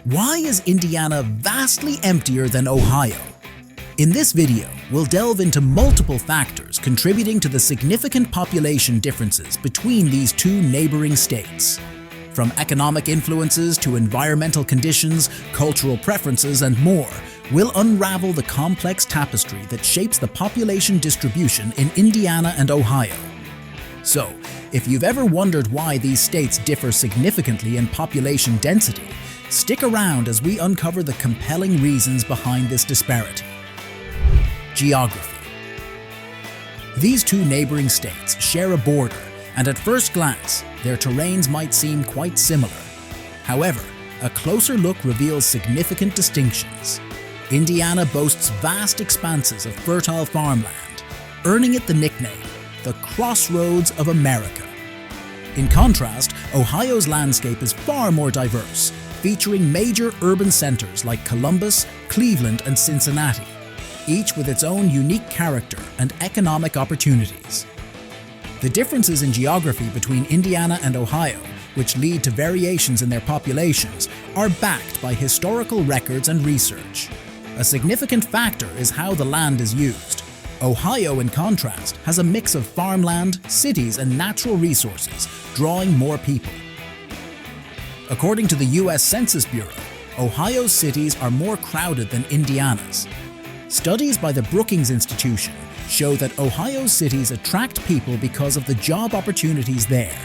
Why is Indiana vastly emptier than Ohio? In this video, we'll delve into multiple factors contributing to the significant population differences between these two neighboring states. From economic influences to environmental conditions, cultural preferences, and more, we'll unravel the complex tapestry that shapes the population distribution in Indiana and Ohio. So, if you've ever wondered why these states differ significantly in population density, stick around as we uncover the compelling reasons behind this disparity. Geography. These two neighboring states share a border, and at first glance, their terrains might seem quite similar. However, a closer look reveals significant distinctions. Indiana boasts vast expanses of fertile farmland, earning it the nickname, the Crossroads of America. In contrast, Ohio's landscape is far more diverse, featuring major urban centers like Columbus, Cleveland, and Cincinnati, each with its own unique character and economic opportunities. The differences in geography between Indiana and Ohio, which lead to variations in their populations, are backed by historical records and research. A significant factor is how the land is used. Ohio, in contrast, has a mix of farmland, cities, and natural resources, drawing more people. According to the U.S. Census Bureau, Ohio's cities are more crowded than Indiana's. Studies by the Brookings Institution show that Ohio's cities attract people because of the job opportunities there.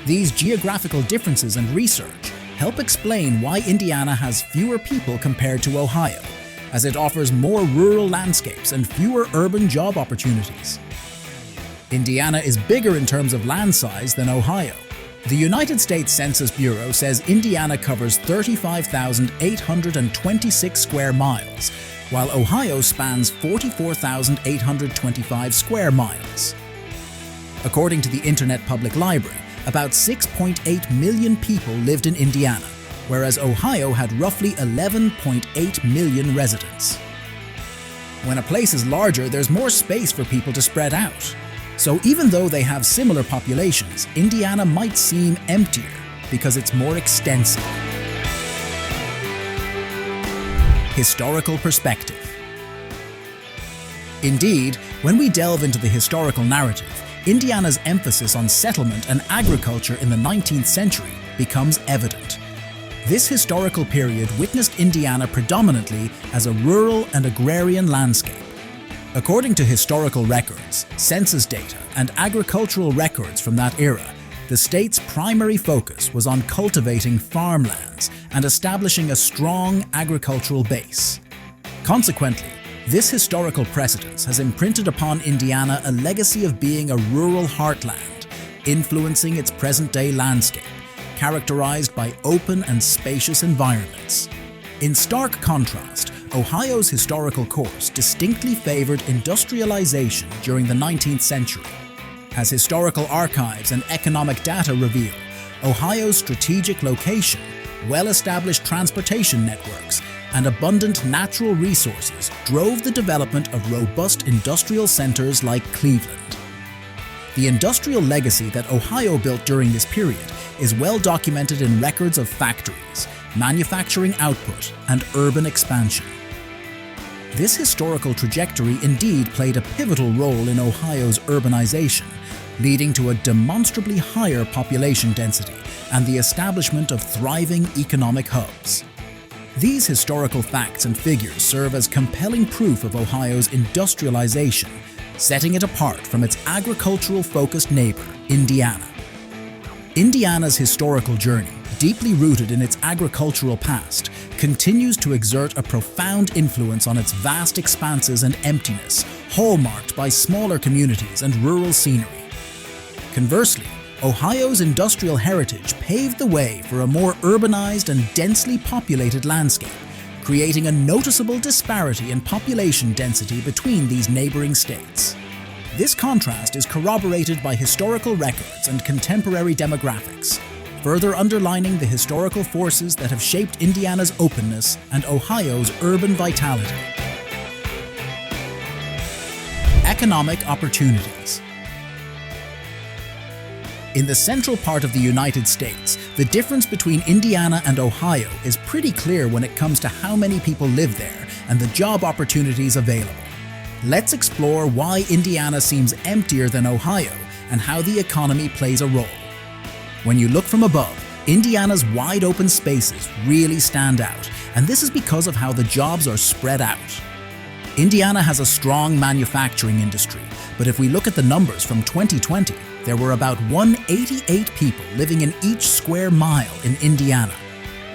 These geographical differences and research help explain why Indiana has fewer people compared to Ohio, as it offers more rural landscapes and fewer urban job opportunities. Indiana is bigger in terms of land size than Ohio. The United States Census Bureau says Indiana covers 35,826 square miles, while Ohio spans 44,825 square miles. According to the Internet Public Library, about 6.8 million people lived in Indiana, whereas Ohio had roughly 11.8 million residents. When a place is larger, there's more space for people to spread out. So even though they have similar populations, Indiana might seem emptier because it's more extensive. Historical perspective. Indeed, when we delve into the historical narrative, Indiana's emphasis on settlement and agriculture in the 19th century becomes evident. This historical period witnessed Indiana predominantly as a rural and agrarian landscape. According to historical records, census data, and agricultural records from that era, the state's primary focus was on cultivating farmlands and establishing a strong agricultural base. Consequently, this historical precedence has imprinted upon Indiana a legacy of being a rural heartland, influencing its present-day landscape, characterized by open and spacious environments. In stark contrast, Ohio's historical course distinctly favored industrialization during the 19th century. As historical archives and economic data reveal, Ohio's strategic location, well-established transportation networks, and abundant natural resources drove the development of robust industrial centers like Cleveland. The industrial legacy that Ohio built during this period is well documented in records of factories, manufacturing output, and urban expansion. This historical trajectory indeed played a pivotal role in Ohio's urbanization, leading to a demonstrably higher population density and the establishment of thriving economic hubs. These historical facts and figures serve as compelling proof of Ohio's industrialization, setting it apart from its agricultural-focused neighbor, Indiana. Indiana's historical journey, deeply rooted in its agricultural past, continues to exert a profound influence on its vast expanses and emptiness, hallmarked by smaller communities and rural scenery. Conversely, Ohio's industrial heritage paved the way for a more urbanized and densely populated landscape, creating a noticeable disparity in population density between these neighboring states. This contrast is corroborated by historical records and contemporary demographics, further underlining the historical forces that have shaped Indiana's openness and Ohio's urban vitality. Economic opportunities. In the central part of the United States, the difference between Indiana and Ohio is pretty clear when it comes to how many people live there and the job opportunities available. Let's explore why Indiana seems emptier than Ohio and how the economy plays a role. When you look from above, Indiana's wide open spaces really stand out, and this is because of how the jobs are spread out. Indiana has a strong manufacturing industry, but if we look at the numbers from 2020, there were about 188 people living in each square mile in Indiana.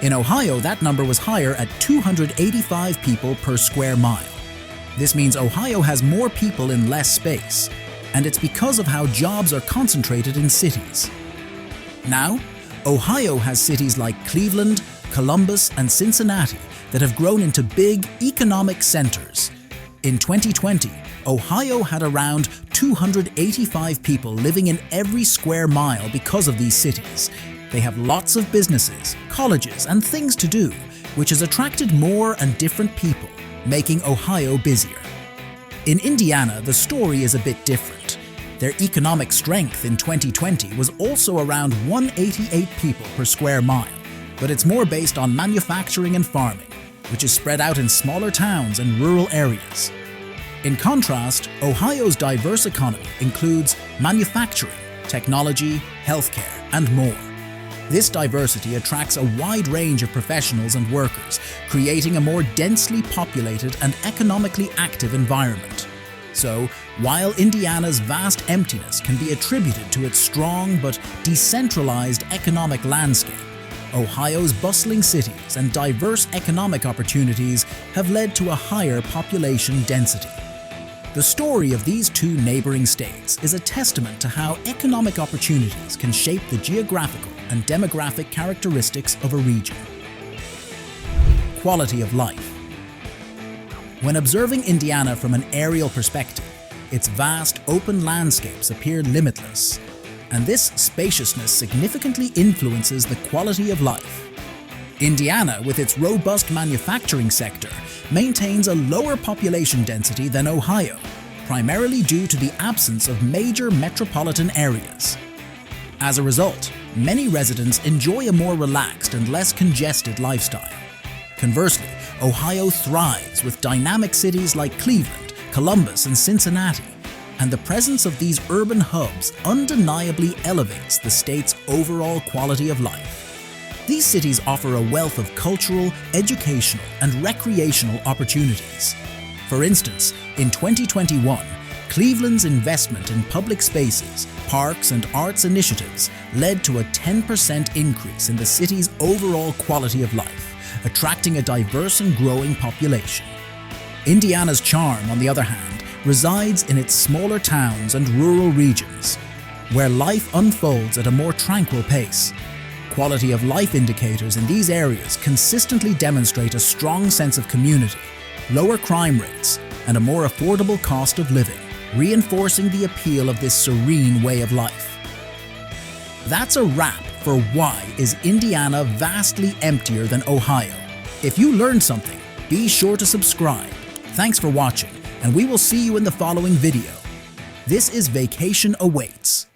In Ohio, that number was higher at 285 people per square mile. This means Ohio has more people in less space, and it's because of how jobs are concentrated in cities. Now, Ohio has cities like Cleveland, Columbus, and Cincinnati that have grown into big economic centers. In 2020, Ohio had around 285 people living in every square mile because of these cities. They have lots of businesses, colleges, and things to do, which has attracted more and different people, making Ohio busier. In Indiana, the story is a bit different. Their economic strength in 2020 was also around 188 people per square mile, but it's more based on manufacturing and farming, which is spread out in smaller towns and rural areas. In contrast, Ohio's diverse economy includes manufacturing, technology, healthcare, and more. This diversity attracts a wide range of professionals and workers, creating a more densely populated and economically active environment. So, while Indiana's vast emptiness can be attributed to its strong but decentralized economic landscape, Ohio's bustling cities and diverse economic opportunities have led to a higher population density. The story of these two neighboring states is a testament to how economic opportunities can shape the geographical and demographic characteristics of a region. Quality of life. When observing Indiana from an aerial perspective, its vast open landscapes appear limitless, and this spaciousness significantly influences the quality of life. Indiana, with its robust manufacturing sector, maintains a lower population density than Ohio, primarily due to the absence of major metropolitan areas. As a result, many residents enjoy a more relaxed and less congested lifestyle. Conversely, Ohio thrives with dynamic cities like Cleveland, Columbus, and Cincinnati, and the presence of these urban hubs undeniably elevates the state's overall quality of life. These cities offer a wealth of cultural, educational, and recreational opportunities. For instance, in 2021, Cleveland's investment in public spaces, parks, and arts initiatives led to a 10% increase in the city's overall quality of life, attracting a diverse and growing population. Indiana's charm, on the other hand, resides in its smaller towns and rural regions, where life unfolds at a more tranquil pace. Quality of life indicators in these areas consistently demonstrate a strong sense of community, lower crime rates, and a more affordable cost of living, reinforcing the appeal of this serene way of life. That's a wrap for why is Indiana vastly emptier than Ohio. If you learned something, be sure to subscribe. Thanks for watching, and we will see you in the following video. This is Vacation Awaits.